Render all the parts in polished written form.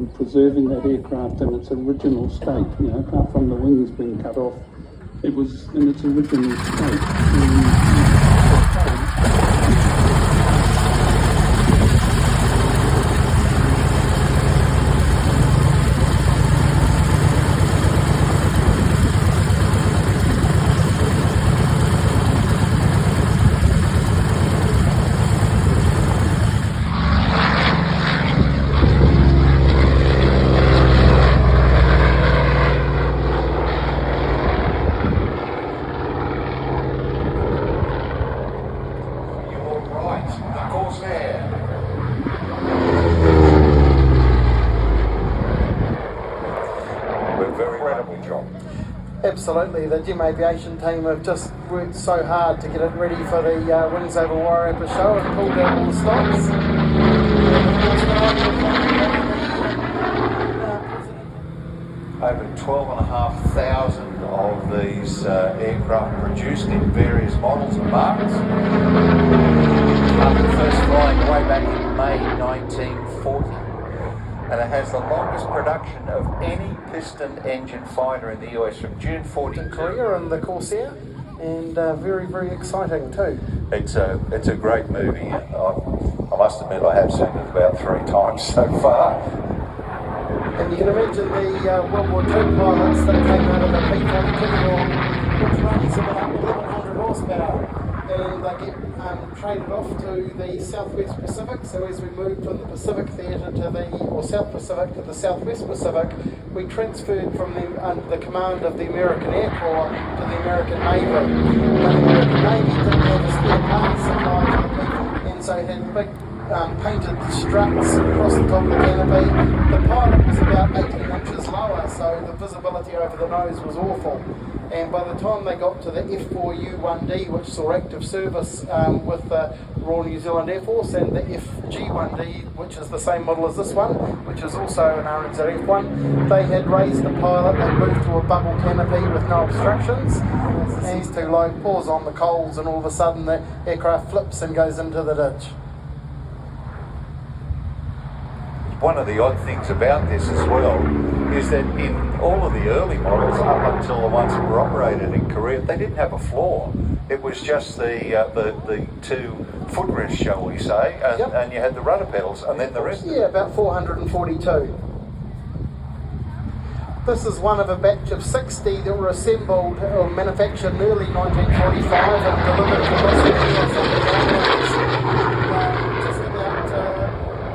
preserving that aircraft in its original state, you know, apart from the wings being cut off, it was in its original state. The Corsair. We're very incredible job. Absolutely, the Gem Aviation team have just worked so hard to get it ready for the Wings Over Wairarapa show and pulled out all the stops. Over 12,500 of these aircraft produced in various models and markets. After first flying way back in May 1940. And it has the longest production of any piston engine fighter in the US from June 40 in Korea and the Corsair, and very, very exciting too. It's a great movie. I must admit I have seen it about 3 times so far. And you can imagine the World War II pilots that came out of the P-42, which runs about 1,100 horsepower. And they get traded off to the Southwest Pacific. So as we moved from the Pacific Theatre to the South Pacific to the Southwest Pacific, we transferred from the command of the American Air Corps to the American Navy. But the American Navy didn't have a spare parts supply for the people, and so it had big painted struts across the top of the canopy. The pilot was about 18 inches lower, so the visibility over the nose was awful. And by the time they got to the FG-1D, which saw active service with the Royal New Zealand Air Force, and the FG-1D, which is the same model as this one, which is also an RNZF1, they had raised the pilot, they moved to a bubble canopy with no obstructions. He's too low, pours on the coals, and all of a sudden the aircraft flips and goes into the ditch. One of the odd things about this as well is that in all of the early models, up until the ones that were operated in Korea, they didn't have a floor. It was just the 2 footrests, shall we say, and, yep. And you had the rudder pedals, and then the rest. Yeah, about 442. This is one of a batch of 60 that were assembled or manufactured in early 1945 and delivered to Corsair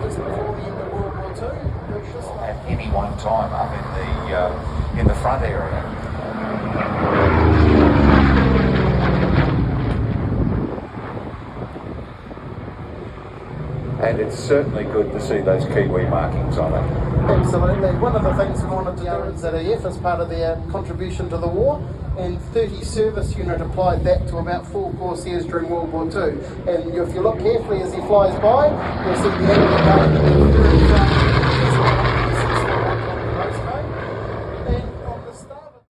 just before the end of World War II. At any one time up in the front area. And it's certainly good to see those Kiwi markings on it. Absolutely. One of the things we wanted to do at ZAF as part of their contribution to the war, and 30 service unit applied that to about 4 Corsairs during World War II. And if you look carefully as he flies by, you'll see the enemy